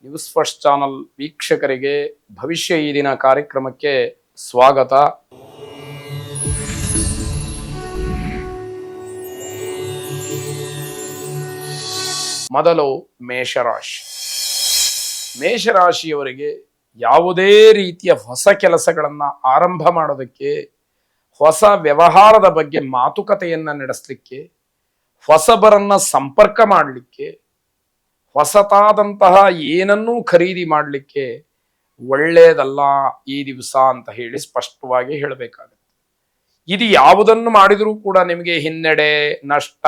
News first channel ವೀಕ್ಷಕರಿಗೆ ಭವಿಷ್ಯ ಈ ದಿನ ಕಾರ್ಯಕ್ರಮಕ್ಕೆ ಸ್ವಾಗತ. ಮೊದಲು ಮೇಷರಾಶಿ. ಮೇಷರಾಶಿಯವರಿಗೆ ಯಾವುದೇ ರೀತಿಯ ಹೊಸ ಕೆಲಸಗಳನ್ನ ಆರಂಭ ಮಾಡೋದಕ್ಕೆ, ಹೊಸ ವ್ಯವಹಾರದ ಬಗ್ಗೆ ಮಾತುಕತೆಯನ್ನ ನಡೆಸಲಿಕ್ಕೆ, ಹೊಸಬರನ್ನ ಸಂಪರ್ಕ ಮಾಡಲಿಕ್ಕೆ, ಹೊಸತಾದಂತಹ ಏನನ್ನೂ ಖರೀದಿ ಮಾಡಲಿಕ್ಕೆ ಒಳ್ಳೆಯದಲ್ಲ ಈ ದಿವಸ ಅಂತ ಹೇಳಿ ಸ್ಪಷ್ಟವಾಗಿ ಹೇಳಬೇಕಾಗುತ್ತೆ. ಇದು ಯಾವುದನ್ನು ಮಾಡಿದರೂ ಕೂಡ ನಿಮಗೆ ಹಿನ್ನಡೆ, ನಷ್ಟ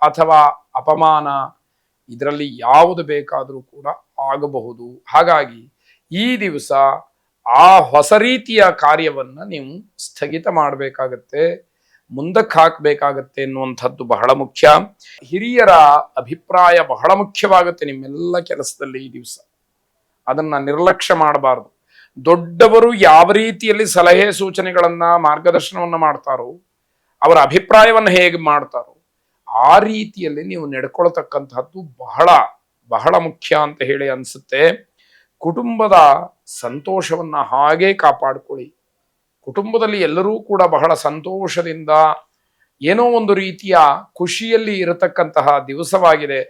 ಅಥವಾ ಅಪಮಾನ ಇದರಲ್ಲಿ ಯಾವುದು ಬೇಕಾದರೂ ಕೂಡ ಆಗಬಹುದು. ಹಾಗಾಗಿ ಈ ದಿವಸ ಆ ಹೊಸ ರೀತಿಯ ಕಾರ್ಯವನ್ನ ನೀವು ಸ್ಥಗಿತ ಮಾಡಬೇಕಾಗತ್ತೆ, ಮುಂದಕ್ಕೆ ಹಾಕಬೇಕಾಗತ್ತೆ ಎನ್ನುವಂಥದ್ದು ಬಹಳ ಮುಖ್ಯ. ಹಿರಿಯರ ಅಭಿಪ್ರಾಯ ಬಹಳ ಮುಖ್ಯವಾಗುತ್ತೆ ನಿಮ್ಮೆಲ್ಲ ಕೆಲಸದಲ್ಲಿ ಈ ದಿವಸ. ಅದನ್ನ ನಿರ್ಲಕ್ಷ್ಯ ಮಾಡಬಾರದು. ದೊಡ್ಡವರು ಯಾವ ರೀತಿಯಲ್ಲಿ ಸಲಹೆ ಸೂಚನೆಗಳನ್ನ ಮಾರ್ಗದರ್ಶನವನ್ನ ಮಾಡ್ತಾರೋ, ಅವರ ಅಭಿಪ್ರಾಯವನ್ನು ಹೇಗೆ ಮಾಡ್ತಾರೋ ಆ ರೀತಿಯಲ್ಲಿ ನೀವು ನಡ್ಕೊಳ್ತಕ್ಕಂಥದ್ದು ಬಹಳ ಬಹಳ ಮುಖ್ಯ ಅಂತ ಹೇಳಿ ಅನ್ಸುತ್ತೆ. ಕುಟುಂಬದ ಸಂತೋಷವನ್ನ ಹಾಗೆ ಕಾಪಾಡಿಕೊಳ್ಳಿ. ಕುಟುಂಬದಲ್ಲಿ ಎಲ್ಲರೂ ಕೂಡ ಬಹಳ ಸಂತೋಷದಿಂದ ಏನೋ ಒಂದು ರೀತಿಯ ಖುಷಿಯಲ್ಲಿ ಇರತಕ್ಕಂತಹ ದಿವಸವಾಗಿದೆ.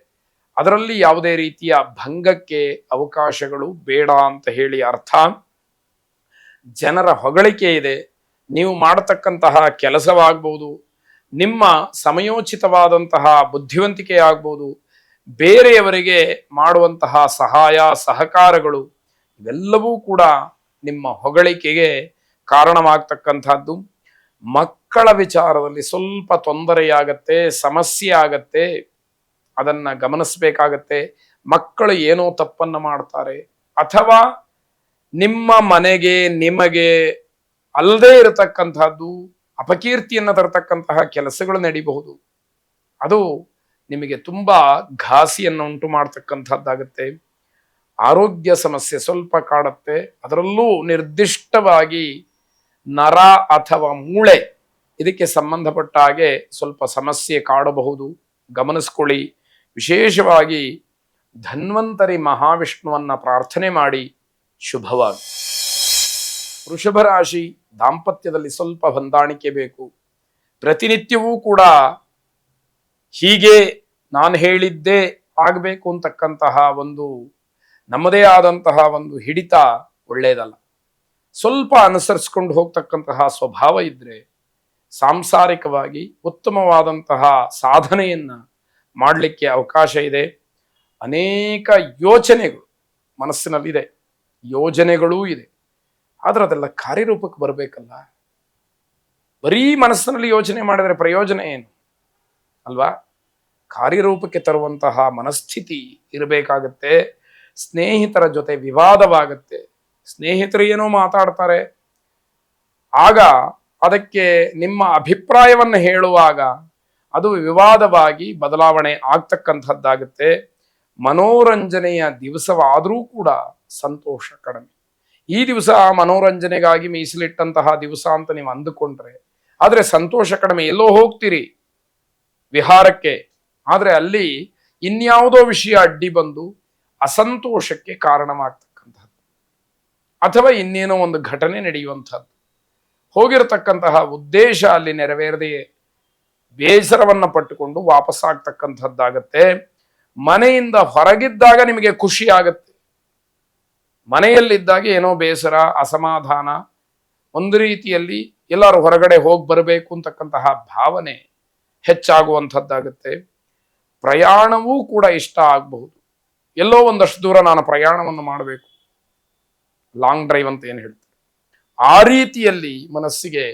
ಅದರಲ್ಲಿ ಯಾವುದೇ ರೀತಿಯ ಭಂಗಕ್ಕೆ ಅವಕಾಶಗಳು ಬೇಡ ಅಂತ ಹೇಳಿ ಅರ್ಥ. ಜನರ ಹೊಗಳಿಕೆ ಇದೆ. ನೀವು ಮಾಡತಕ್ಕಂತಹ ಕೆಲಸವಾಗ್ಬೋದು, ನಿಮ್ಮ ಸಮಯೋಚಿತವಾದಂತಹ ಬುದ್ಧಿವಂತಿಕೆ ಆಗ್ಬೋದು, ಬೇರೆಯವರಿಗೆ ಮಾಡುವಂತಹ ಸಹಾಯ ಸಹಕಾರಗಳು ಇವೆಲ್ಲವೂ ಕೂಡ ನಿಮ್ಮ ಹೊಗಳಿಕೆಗೆ ಕಾರಣವಾಗ್ತಕ್ಕಂಥದ್ದು. ಮಕ್ಕಳ ವಿಚಾರದಲ್ಲಿ ಸ್ವಲ್ಪ ತೊಂದರೆಯಾಗತ್ತೆ, ಸಮಸ್ಯೆ ಆಗತ್ತೆ, ಅದನ್ನ ಗಮನಿಸಬೇಕಾಗತ್ತೆ. ಮಕ್ಕಳು ಏನೋ ತಪ್ಪನ್ನ ಮಾಡ್ತಾರೆ ಅಥವಾ ನಿಮ್ಮ ಮನೆಗೆ ನಿಮಗೆ ಅಲ್ಲದೆ ಇರತಕ್ಕಂಥದ್ದು ಅಪಕೀರ್ತಿಯನ್ನು ತರತಕ್ಕಂತಹ ಕೆಲಸಗಳು ನಡೀಬಹುದು. ಅದು ನಿಮಗೆ ತುಂಬಾ ಘಾಸಿಯನ್ನು ಉಂಟು ಮಾಡ್ತಕ್ಕಂಥದ್ದಾಗತ್ತೆ. ಆರೋಗ್ಯ ಸಮಸ್ಯೆ ಸ್ವಲ್ಪ ಕಾಡುತ್ತೆ. ಅದರಲ್ಲೂ ನಿರ್ದಿಷ್ಟವಾಗಿ ನರ ಅಥವಾ ಮೂಳೆ ಇದಕ್ಕೆ ಸಂಬಂಧಪಟ್ಟ ಹಾಗೆ ಸ್ವಲ್ಪ ಸಮಸ್ಯೆ ಕಾಡಬಹುದು, ಗಮನಿಸ್ಕೊಳ್ಳಿ. ವಿಶೇಷವಾಗಿ ಧನ್ವಂತರಿ ಮಹಾವಿಷ್ಣುವನ್ನ ಪ್ರಾರ್ಥನೆ ಮಾಡಿ ಶುಭವಾಗಿ. ವೃಷಭ ರಾಶಿ, ದಾಂಪತ್ಯದಲ್ಲಿ ಸ್ವಲ್ಪ ಹೊಂದಾಣಿಕೆ ಬೇಕು. ಪ್ರತಿನಿತ್ಯವೂ ಕೂಡ ಹೀಗೆ ನಾನು ಹೇಳಿದ್ದೇ ಆಗಬೇಕು ಅಂತಕ್ಕಂತಹ ಒಂದು ನಮ್ಮದೇ ಆದಂತಹ ಒಂದು ಹಿಡಿತ ಒಳ್ಳೆಯದಲ್ಲ. ಸ್ವಲ್ಪ ಅನುಸರಿಸ್ಕೊಂಡು ಹೋಗ್ತಕ್ಕಂತಹ ಸ್ವಭಾವ ಇದ್ರೆ ಸಾಂಸಾರಿಕವಾಗಿ ಉತ್ತಮವಾದಂತಹ ಸಾಧನೆಯನ್ನ ಮಾಡಲಿಕ್ಕೆ ಅವಕಾಶ ಇದೆ. ಅನೇಕ ಯೋಚನೆಗಳು ಮನಸ್ಸಿನಲ್ಲಿದೆ, ಯೋಜನೆಗಳೂ ಇದೆ. ಆದ್ರೆ ಅದೆಲ್ಲ ಕಾರ್ಯರೂಪಕ್ಕೆ ಬರಬೇಕಲ್ಲ. ಬರೀ ಮನಸ್ಸಿನಲ್ಲಿ ಯೋಚನೆ ಮಾಡಿದ್ರೆ ಪ್ರಯೋಜನ ಏನು ಅಲ್ವಾ? ಕಾರ್ಯರೂಪಕ್ಕೆ ತರುವಂತಹ ಮನಸ್ಥಿತಿ ಇರಬೇಕಾಗತ್ತೆ. ಸ್ನೇಹಿತರ ಜೊತೆ ವಿವಾದವಾಗತ್ತೆ. ಸ್ನೇಹಿತರು ಏನೋ ಮಾತಾಡ್ತಾರೆ, ಆಗ ಅದಕ್ಕೆ ನಿಮ್ಮ ಅಭಿಪ್ರಾಯವನ್ನು ಹೇಳುವಾಗ ಅದು ವಿವಾದವಾಗಿ ಬದಲಾವಣೆ ಆಗ್ತಕ್ಕಂಥದ್ದಾಗುತ್ತೆ. ಮನೋರಂಜನೆಯ ದಿವಸವಾದರೂ ಕೂಡ ಸಂತೋಷ ಕಡಿಮೆ. ಈ ದಿವಸ ಮನೋರಂಜನೆಗಾಗಿ ಮೀಸಲಿಟ್ಟಂತಹ ದಿವಸ ಅಂತ ನೀವು ಅಂದುಕೊಂಡ್ರೆ ಆದ್ರೆ ಸಂತೋಷ ಕಡಿಮೆ. ಎಲ್ಲೋ ಹೋಗ್ತೀರಿ ವಿಹಾರಕ್ಕೆ, ಆದ್ರೆ ಅಲ್ಲಿ ಇನ್ಯಾವುದೋ ವಿಷಯ ಅಡ್ಡಿ ಬಂದು ಅಸಂತೋಷಕ್ಕೆ ಕಾರಣವಾಗ್ತಕ್ಕಂಥದ್ದು ಅಥವಾ ಇನ್ನೇನೋ ಒಂದು ಘಟನೆ ನಡೆಯುವಂಥದ್ದು. ಹೋಗಿರತಕ್ಕಂತಹ ಉದ್ದೇಶ ಅಲ್ಲಿ ನೆರವೇರದೆಯೇ ಬೇಸರವನ್ನ ಪಟ್ಟುಕೊಂಡು ವಾಪಸ್ಸಾಗ್ತಕ್ಕಂಥದ್ದಾಗತ್ತೆ. ಮನೆಯಿಂದ ಹೊರಗಿದ್ದಾಗ ನಿಮಗೆ ಖುಷಿ ಆಗತ್ತೆ, ಮನೆಯಲ್ಲಿದ್ದಾಗ ಏನೋ ಬೇಸರ, ಅಸಮಾಧಾನ, ಒಂದು ರೀತಿಯಲ್ಲಿ ಎಲ್ಲರೂ ಹೊರಗಡೆ ಹೋಗಿ ಬರಬೇಕು ಅಂತಕ್ಕಂತಹ ಭಾವನೆ ಹೆಚ್ಚಾಗುವಂಥದ್ದಾಗುತ್ತೆ. ಪ್ರಯಾಣವೂ ಕೂಡ ಇಷ್ಟ ಆಗಬಹುದು. ಎಲ್ಲೋ ಒಂದಷ್ಟು ದೂರ ನಾನು ಪ್ರಯಾಣವನ್ನು ಮಾಡಬೇಕು, ಲಾಂಗ್ ಡ್ರೈವ್ ಅಂತ ಏನು ಹೇಳ್ತಾರೆ, ಆ ರೀತಿಯಲ್ಲಿ ಮನಸ್ಸಿಗೆ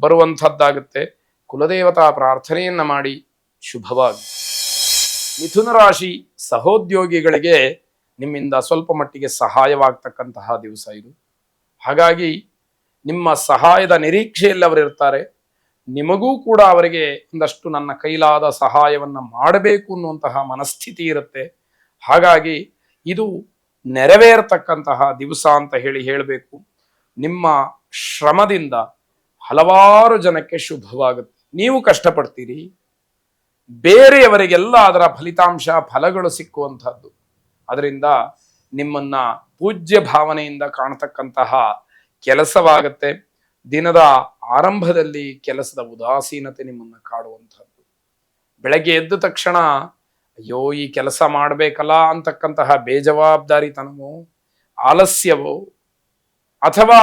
ಬರುವಂಥದ್ದಾಗುತ್ತೆ. ಕುಲದೇವತಾ ಪ್ರಾರ್ಥನೆಯನ್ನ ಮಾಡಿ ಶುಭವಾಗಿ. ಮಿಥುನ ರಾಶಿ, ಸಹೋದ್ಯೋಗಿಗಳಿಗೆ ನಿಮ್ಮಿಂದ ಸ್ವಲ್ಪ ಮಟ್ಟಿಗೆ ಸಹಾಯವಾಗ್ತಕ್ಕಂತಹ ದಿವಸ ಇದು. ಹಾಗಾಗಿ ನಿಮ್ಮ ಸಹಾಯದ ನಿರೀಕ್ಷೆಯಲ್ಲಿ ಅವರಿರ್ತಾರೆ. ನಿಮಗೂ ಕೂಡ ಅವರಿಗೆ ಒಂದಷ್ಟು ನನ್ನ ಕೈಲಾದ ಸಹಾಯವನ್ನ ಮಾಡಬೇಕು ಅನ್ನುವಂತಹ ಮನಸ್ಥಿತಿ ಇರುತ್ತೆ. ಹಾಗಾಗಿ ಇದು ನೆರವೇರತಕ್ಕಂತಹ ದಿವಸ ಅಂತ ಹೇಳಬೇಕು. ನಿಮ್ಮ ಶ್ರಮದಿಂದ ಹಲವಾರು ಜನಕ್ಕೆ ಶುಭವಾಗುತ್ತೆ. ನೀವು ಕಷ್ಟಪಡ್ತೀರಿ, ಬೇರೆಯವರಿಗೆಲ್ಲ ಅದರ ಫಲಿತಾಂಶ ಫಲಗಳು ಸಿಕ್ಕುವಂಥದ್ದು. ಅದರಿಂದ ನಿಮ್ಮನ್ನ ಪೂಜ್ಯ ಭಾವನೆಯಿಂದ ಕಾಣತಕ್ಕಂತಹ ಕೆಲಸವಾಗತ್ತೆ. ದಿನದ ಆರಂಭದಲ್ಲಿ ಕೆಲಸದ ಉದಾಸೀನತೆ ನಿಮ್ಮನ್ನ ಕಾಡುವಂಥದ್ದು. ಬೆಳಗ್ಗೆ ಎದ್ದ ತಕ್ಷಣ ಅಯ್ಯೋ ಈ ಕೆಲಸ ಮಾಡಬೇಕಲ್ಲ ಅಂತಕ್ಕಂತಹ ಬೇಜವಾಬ್ದಾರಿತನವೋ, ಆಲಸ್ಯವೋ, ಅಥವಾ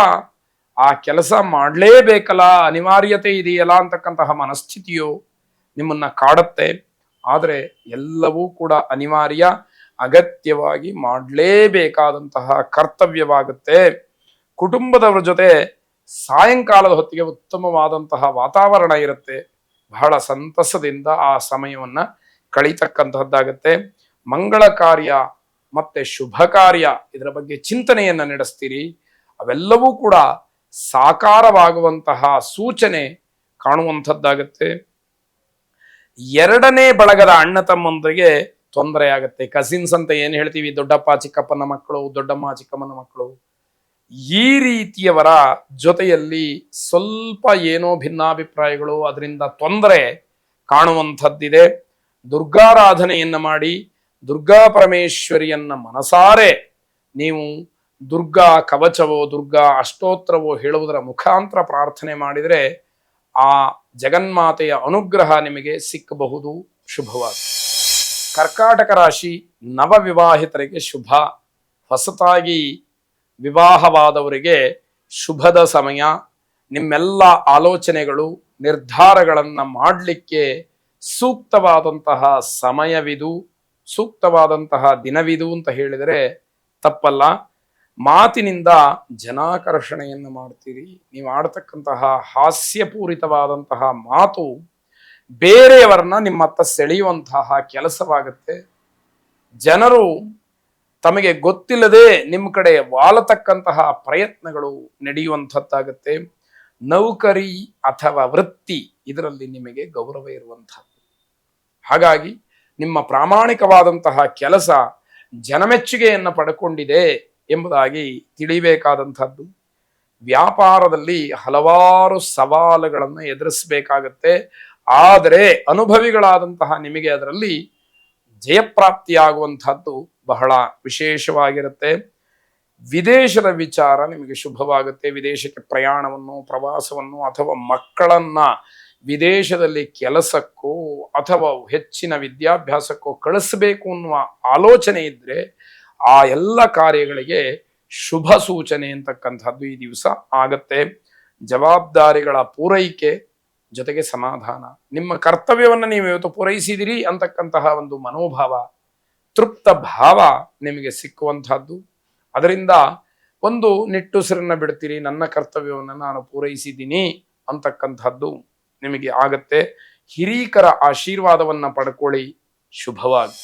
ಆ ಕೆಲಸ ಮಾಡಲೇಬೇಕಲ್ಲ, ಅನಿವಾರ್ಯತೆ ಇದೆಯಲ್ಲ ಅಂತಕ್ಕಂತಹ ಮನಸ್ಥಿತಿಯೋ ನಿಮ್ಮನ್ನ ಕಾಡುತ್ತೆ. ಆದರೆ ಎಲ್ಲವೂ ಕೂಡ ಅನಿವಾರ್ಯ, ಅಗತ್ಯವಾಗಿ ಮಾಡಲೇಬೇಕಾದಂತಹ ಕರ್ತವ್ಯವಾಗುತ್ತೆ. ಕುಟುಂಬದವರ ಜೊತೆ ಸಾಯಂಕಾಲದ ಹೊತ್ತಿಗೆ ಉತ್ತಮವಾದಂತಹ ವಾತಾವರಣ ಇರುತ್ತೆ. ಬಹಳ ಸಂತಸದಿಂದ ಆ ಸಮಯವನ್ನ ಕಳೀತಕ್ಕಂತಹದ್ದಾಗತ್ತೆ. ಮಂಗಳ ಕಾರ್ಯ ಮತ್ತೆ ಶುಭ ಕಾರ್ಯ ಇದರ ಬಗ್ಗೆ ಚಿಂತನೆಯನ್ನ ನಡೆಸ್ತೀರಿ. ಅವೆಲ್ಲವೂ ಕೂಡ ಸಾಕಾರವಾಗುವಂತಹ ಸೂಚನೆ ಕಾಣುವಂಥದ್ದಾಗತ್ತೆ. ಎರಡನೇ ಬಳಗದ ಅಣ್ಣ ತಮ್ಮಂದರಿಗೆ ತೊಂದರೆ ಆಗತ್ತೆ. ಕಸಿನ್ಸ್ ಅಂತ ಏನ್ ಹೇಳ್ತೀವಿ, ದೊಡ್ಡಪ್ಪ ಚಿಕ್ಕಪ್ಪನ ಮಕ್ಕಳು, ದೊಡ್ಡಮ್ಮ ಚಿಕ್ಕಮ್ಮನ ಮಕ್ಕಳು, ಈ ರೀತಿಯವರ ಜೊತೆಯಲ್ಲಿ ಸ್ವಲ್ಪ ಏನೋ ಭಿನ್ನಾಭಿಪ್ರಾಯಗಳು, ಅದರಿಂದ ತೊಂದರೆ ಕಾಣುವಂಥದ್ದಿದೆ. ದುರ್ಗಾರಾಧನೆಯನ್ನ ಮಾಡಿ ದುರ್ಗಾ ಪರಮೇಶ್ವರಿಯನ್ನ ಮನಸಾರೆ ನೀವು ದುರ್ಗಾ ಕವಚವೋ ದುರ್ಗಾ ಅಷ್ಟೋತ್ರವೋ ಹೇಳುವುದರ ಮುಖಾಂತರ ಪ್ರಾರ್ಥನೆ ಮಾಡಿದರೆ ಆ ಜಗನ್ಮಾತೆಯ ಅನುಗ್ರಹ ನಿಮಗೆ ಸಿಕ್ಕಬಹುದು. ಶುಭವಾಗಿ. ಕರ್ಕಾಟಕ ರಾಶಿ ನವವಿವಾಹಿತರಿಗೆ ಶುಭ. ಹೊಸತಾಗಿ ವಿವಾಹವಾದವರಿಗೆ ಶುಭದ ಸಮಯ. ನಿಮ್ಮೆಲ್ಲ ಆಲೋಚನೆಗಳು ನಿರ್ಧಾರಗಳನ್ನ ಮಾಡಲಿಕ್ಕೆ ಸೂಕ್ತವಾದಂತಹ ಸಮಯವಿದು, ಸೂಕ್ತವಾದಂತಹ ದಿನವಿದು ಅಂತ ಹೇಳಿದರೆ ತಪ್ಪಲ್ಲ. ಮಾತಿನಿಂದ ಜನಾಕರ್ಷಣೆಯನ್ನು ಮಾಡ್ತೀರಿ. ನೀವು ಆಡ್ತಕ್ಕಂತಹ ಹಾಸ್ಯಪೂರಿತವಾದಂತಹ ಮಾತು ಬೇರೆಯವರನ್ನ ನಿಮ್ಮತ್ತ ಸೆಳೆಯುವಂತಹ ಕೆಲಸವಾಗುತ್ತೆ. ಜನರು ತಮಗೆ ಗೊತ್ತಿಲ್ಲದೆ ನಿಮ್ಮ ಕಡೆ ವಾಲತಕ್ಕಂತಹ ಪ್ರಯತ್ನಗಳು ನಡೆಯುವಂಥದ್ದಾಗತ್ತೆ. ನೌಕರಿ ಅಥವಾ ವೃತ್ತಿ ಇದರಲ್ಲಿ ನಿಮಗೆ ಗೌರವ ಇರುವಂಥದ್ದು. ಹಾಗಾಗಿ ನಿಮ್ಮ ಪ್ರಾಮಾಣಿಕವಾದಂತಹ ಕೆಲಸ ಜನಮೆಚ್ಚುಗೆಯನ್ನು ಪಡ್ಕೊಂಡಿದೆ ಎಂಬುದಾಗಿ ತಿಳಿಬೇಕಾದಂಥದ್ದು. ವ್ಯಾಪಾರದಲ್ಲಿ ಹಲವಾರು ಸವಾಲುಗಳನ್ನು ಎದುರಿಸಬೇಕಾಗತ್ತೆ. ಆದರೆ ಅನುಭವಿಗಳಾದಂತಹ ನಿಮಗೆ ಅದರಲ್ಲಿ ಜಯಪ್ರಾಪ್ತಿಯಾಗುವಂತಹದ್ದು ಬಹಳ ವಿಶೇಷವಾಗಿರುತ್ತೆ. ವಿದೇಶದ ವಿಚಾರ ನಿಮಗೆ ಶುಭವಾಗುತ್ತೆ. ವಿದೇಶಕ್ಕೆ ಪ್ರಯಾಣವನ್ನು, ಪ್ರವಾಸವನ್ನು ಅಥವಾ ಮಕ್ಕಳನ್ನ ವಿದೇಶದಲ್ಲಿ ಕೆಲಸಕ್ಕೋ ಅಥವಾ ಹೆಚ್ಚಿನ ವಿದ್ಯಾಭ್ಯಾಸಕ್ಕೋ ಕಳಿಸಬೇಕು ಅನ್ನುವ ಆಲೋಚನೆ ಇದ್ರೆ ಆ ಎಲ್ಲ ಕಾರ್ಯಗಳಿಗೆ ಶುಭ ಸೂಚನೆ ಅಂತಕ್ಕಂಥದ್ದು ಈ ದಿವಸ ಆಗತ್ತೆ. ಜವಾಬ್ದಾರಿಗಳ ಪೂರೈಕೆ ಜೊತೆಗೆ ಸಮಾಧಾನ. ನಿಮ್ಮ ಕರ್ತವ್ಯವನ್ನು ನೀವು ಇವತ್ತು ಪೂರೈಸಿದಿರಿ ಅಂತಕ್ಕಂತಹ ಒಂದು ಮನೋಭಾವ, ತೃಪ್ತ ಭಾವ ನಿಮಗೆ ಸಿಕ್ಕುವಂತಹದ್ದು. ಅದರಿಂದ ಒಂದು ನಿಟ್ಟುಸಿರನ್ನ ಬಿಡ್ತೀರಿ, ನನ್ನ ಕರ್ತವ್ಯವನ್ನು ನಾನು ಪೂರೈಸಿದ್ದೀನಿ ಅಂತಕ್ಕಂಥದ್ದು ನಿಮಗೆ ಆಗತ್ತೆ. ಹಿರೀಕರ ಆಶೀರ್ವಾದವನ್ನ ಪಡ್ಕೊಳ್ಳಿ. ಶುಭವಾಗಿ.